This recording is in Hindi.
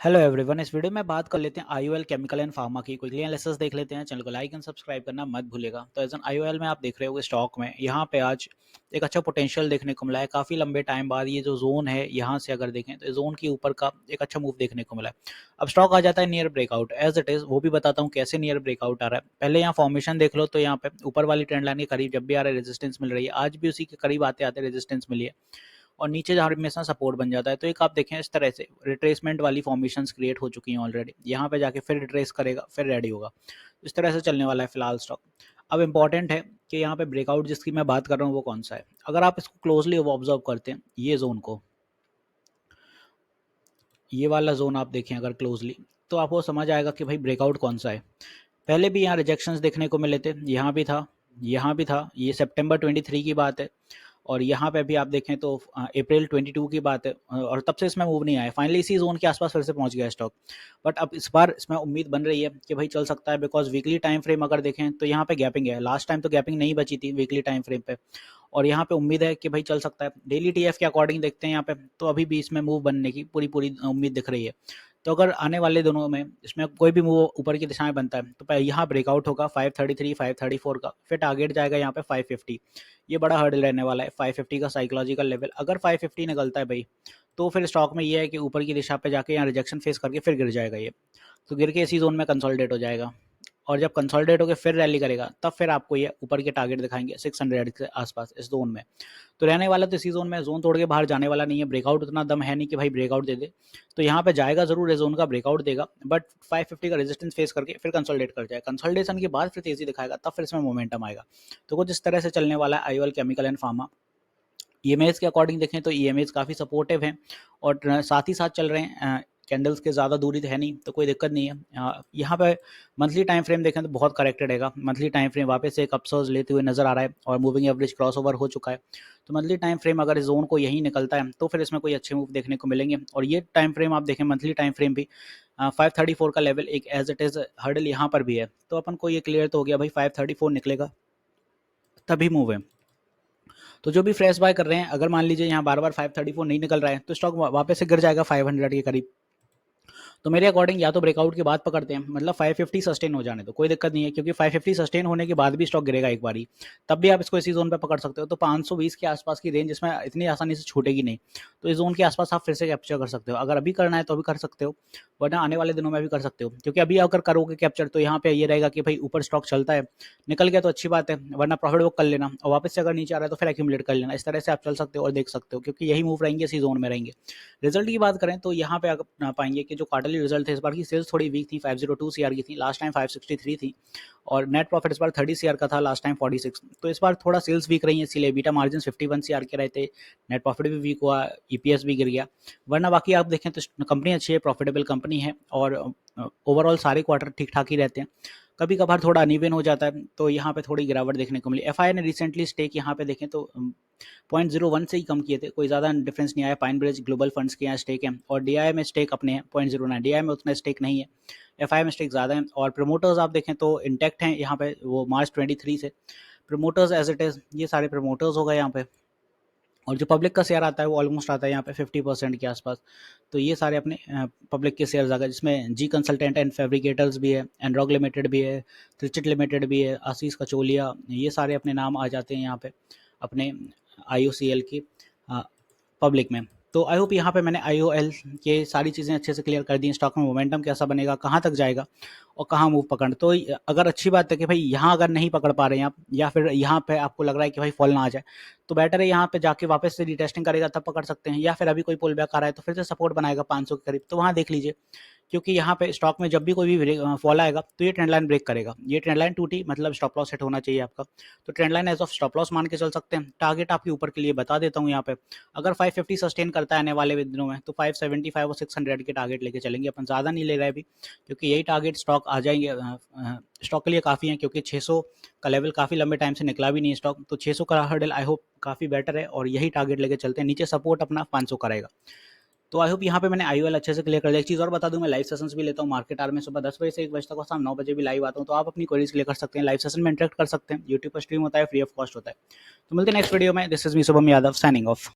हेलो एवरीवन, इस वीडियो में बात कर लेते हैं आईओएल केमिकल एंड फार्मा की। क्विकली एनालिसिस देख लेते हैं। चैनल को लाइक एंड सब्सक्राइब करना मत भूलिएगा। तो एज एन आईओएल में आप देख रहे होगे स्टॉक में यहाँ पे आज एक अच्छा पोटेंशियल देखने को मिला है। काफ़ी लंबे टाइम बाद ये जो जोन है यहाँ से अगर देखें तो जोन के ऊपर का एक अच्छा मूव देखने को मिला है। अब स्टॉक आ जाता है near breakout as it is, वो भी बताता हूँ कैसे नियर ब्रेकआउट आ रहा है। पहले यहाँ फॉर्मेशन देख लो तो यहाँ पे ऊपर वाली ट्रेंड लाइन के करीब जब भी आ रहा है रेजिस्टेंस मिल रही है, आज भी उसी के करीब आते आते रेजिस्टेंस मिली है और नीचे जहाँ हमेशा सपोर्ट बन जाता है। तो एक आप देखें इस तरह से रिट्रेसमेंट वाली फॉर्मेशंस क्रिएट हो चुकी हैं ऑलरेडी। यहाँ पे जाके फिर रिट्रेस करेगा, फिर रेडी होगा। इस तरह से चलने वाला है फिलहाल स्टॉक। अब इंपॉर्टेंट है कि यहाँ पे ब्रेकआउट जिसकी मैं बात कर रहा हूँ वो कौन सा है। अगर आप इसको क्लोजली ऑब्जर्व करते हैं ये जोन को, ये वाला जोन आप देखें अगर क्लोजली, तो आपको समझ आएगा कि भाई ब्रेकआउट कौन सा है। पहले भी यहाँ रिजेक्शंस देखने को मिले थे, यहाँ भी था, यहाँ भी था। ये सितंबर 23 की बात है और यहाँ पे भी आप देखें तो अप्रैल 22 की बात है और तब से इसमें मूव नहीं आया। फाइनली इसी जोन के आसपास फिर से पहुंच गया स्टॉक। बट अब इस बार इसमें उम्मीद बन रही है कि भाई चल सकता है, बिकॉज वीकली टाइम फ्रेम अगर देखें तो यहाँ पे गैपिंग है। लास्ट टाइम तो गैपिंग नहीं बची थी वीकली टाइम फ्रेम पे और यहाँ पे उम्मीद है कि भाई चल सकता है। डेली टीएफ के अकॉर्डिंग देखते हैं यहाँ पे तो अभी भी इसमें मूव बनने की पूरी पूरी उम्मीद दिख रही है। तो अगर आने वाले दिनों में इसमें कोई भी मूव ऊपर की दिशा में बनता है तो यहाँ ब्रेकआउट होगा 533 534 का, फिर टारगेट जाएगा यहाँ पे 550। ये बड़ा हर्डल रहने वाला है 550 का साइकोलॉजिकल लेवल। अगर 550 निकलता है भाई तो फिर स्टॉक में ये है कि ऊपर की दिशा पे जाके यहाँ रिजेक्शन फेस करके फिर गिर जाएगा ये। तो गिर के इसी जोन में कंसोलिडेट हो जाएगा और जब कंसोलिडेट होकर फिर रैली करेगा तब फिर आपको ये ऊपर के टारगेट दिखाएंगे 600 के आसपास इस जोन में। तो रहने वाला तो इसी जोन में, जोन तोड़ के बाहर जाने वाला नहीं है। ब्रेकआउट उतना दम है नहीं कि भाई ब्रेकआउट दे दे, तो यहाँ पे जाएगा जरूर, इस जोन का ब्रेकआउट देगा बट 550 का रेजिस्टेंस फेस करके फिर कंसोलिडेट कर जाएगा। कंसोलिडेशन के बाद फिर तेजी दिखाएगा, तब फिर इसमें मोमेंटम आएगा। तो कुछ इस तरह से चलने वाला है IOL chemical and pharma. EMS के अकॉर्डिंग देखें तो ईएमएस काफ़ी सपोर्टिव हैं और साथ ही साथ चल रहे हैं। कैंडल्स के ज़्यादा दूरी तो है नहीं तो कोई दिक्कत नहीं है। यहाँ पे मंथली टाइम फ्रेम देखें तो बहुत करेक्टेड है। मंथली टाइम फ्रेम वापस से एक अपसर्ज लेते हुए नजर आ रहा है और मूविंग एवरेज क्रॉस ओवर हो चुका है। तो मंथली टाइम फ्रेम अगर इस जोन को यही निकलता है तो फिर इसमें कोई अच्छे मूव देखने को मिलेंगे। और ये टाइम फ्रेम आप देखें मंथली टाइम फ्रेम भी 534 का लेवल एक एज इट इज़ हर्डल यहाँ पर भी है। तो अपन को ये क्लियर तो हो गया भाई 534 निकलेगा तभी मूव है। तो जो भी फ्रेश बाय कर रहे हैं, अगर मान लीजिए यहाँ बार बार 534 नहीं निकल रहा है तो स्टॉक वापस से गिर जाएगा 500 के करीब। तो मेरे अकॉर्डिंग या तो ब्रेकआउट के बाद पकड़ते हैं, मतलब 550 सस्टेन हो जाने तो कोई दिक्कत नहीं है, क्योंकि 550 सस्टेन होने के बाद भी स्टॉक गिरेगा एक बारी, तब भी आप इसको इसी जोन पे पकड़ सकते हो। तो 520 के आसपास की रेंज इसमें इतनी आसानी से छूटेगी नहीं, तो इस जोन के आसपास आप फिर से कैप्चर कर सकते हो। अगर अभी करना है तो अभी कर सकते हो, वरना आने वाले दिनों में भी कर सकते हो। क्योंकि अभी अगर करोगे कैप्चर तो यहाँ पे ये रहेगा कि भाई ऊपर स्टॉक चलता है, निकल गया तो अच्छी बात है, वरना प्रॉफिट बुक कर लेना और वापस से अगर नीचे आ रहा है तो फिर एक्यूमुलेट कर लेना। इस तरह से आप चल सकते हो और देख सकते हो, क्योंकि यही मूव रहेंगे, इसी जोन में रहेंगे। रिजल्ट की बात करें तो यहाँ पे आप पाएंगे कि जो क्वार्टरली रिजल्ट थे इस बार की सेल्स थोड़ी वीक थी, 502 सीआर की थी, लास्ट टाइम 563 थी और नेट प्रॉफिट इस बार 30 सीआर का था, लास्ट टाइम 46। तो इस बार थोड़ा सेल्स वीक रही है, इसीलिए बीटा मार्जिन 51 सीआर के रहे थे, नेट प्रॉफिट भी वीक हुआ, ईपीएस भी गिर गया। वरना बाकी आप देखें तो कंपनी अच्छी है, प्रॉफिटेबल कंपनी है और ओवरऑल सारे क्वार्टर ठीक ठाक ही रहते हैं। कभी कभार थोड़ा अनइवन हो जाता है तो यहाँ पे थोड़ी गिरावट देखने को मिली। एफआई ने रिसेंटली स्टेक यहाँ पे देखें तो 0.01 से ही कम किए थे, कोई ज़्यादा डिफरेंस नहीं आया। पाइन ब्रिज ग्लोबल फंड्स के यहाँ स्टेक है और डीआई में स्टेक अपने हैं 0.09, डीआई में उतना स्टेक नहीं है, एफआई में स्टेक ज़्यादा है। और प्रमोटर्स आप देखें तो इंटैक्ट हैं यहाँ पे, वो मार्च 23 से प्रमोटर्स एज इट इज़, ये सारे प्रमोटर्स हो गए यहाँ पे। और जो पब्लिक का शेयर आता है वो ऑलमोस्ट आता है यहाँ पे 50% के आसपास। तो ये सारे अपने पब्लिक के शेयर्स आ गए, जिसमें जी कंसल्टेंट एंड फैब्रिकेटर्स भी है, एनरॉग लिमिटेड भी है, त्रिचिट लिमिटेड भी है, आशीष कचोलिया, ये सारे अपने नाम आ जाते हैं यहाँ पे अपने आईओसीएल की पब्लिक में। तो आई होप यहाँ पे मैंने आईओएल के सारी चीज़ें अच्छे से क्लियर कर दी। स्टॉक में मोमेंटम कैसा बनेगा, कहाँ तक जाएगा और कहाँ मूव पकड़। तो अगर अच्छी बात है कि भाई यहाँ अगर नहीं पकड़ पा रहे हैं आप, या फिर यहाँ पे आपको लग रहा है कि भाई फॉल ना आ जाए, तो बेटर है यहाँ पे जाके वापस से रिटेस्टिंग करेगा तब पकड़ सकते हैं। या फिर अभी कोई पुल बैक आ रहा है तो फिर से सपोर्ट बनाएगा 500 के करीब, तो वहाँ देख लीजिए। क्योंकि यहाँ पे स्टॉक में जब भी कोई भी फॉल आएगा तो ये ट्रेंड लाइन ब्रेक करेगा। ये ट्रेंड लाइन टूटी मतलब स्टॉप लॉस सेट होना चाहिए आपका। तो trend line as of stop loss मान के चल सकते हैं। टारगेट आपके ऊपर के लिए बता देता हूँ यहाँ पे, अगर 550 सस्टेन करता है आने वाले दिनों में तो 575 और 600 के टारगेट लेके चलेंगे। अपन ज़्यादा नहीं ले रहे अभी, क्योंकि यही टारगेट स्टॉक आ जाएंगे, स्टॉक के लिए काफ़ी है। क्योंकि 600 का लेवल काफ़ी लंबे टाइम से निकला भी नहीं स्टॉक, तो 600 का हर्डल आई होप काफ़ी बेटर है और यही टारगेट लेके चलते हैं। नीचे सपोर्ट अपना 500 का रहेगा। तो आई होप यहाँ पे मैंने IOL अच्छे से क्लियर कर दिया। एक चीज़ और बता दूँ, मैं लाइव सेशंस भी लेता हूँ मार्केट आवर में, सुबह 10 बजे से 1 बजे तक और शाम 9 बजे भी लाइव आता हूँ, तो आप अपनी क्वेरीज क्लियर कर सकते हैं। लाइव सेशन में इंटरेक्ट कर सकते हैं। यूट्यूब पर स्ट्रीम होता है, फ्री ऑफ कॉस्ट होता है। तो मिलते हैं नेक्स्ट वीडियो में। This is me Shubham Yadav signing off.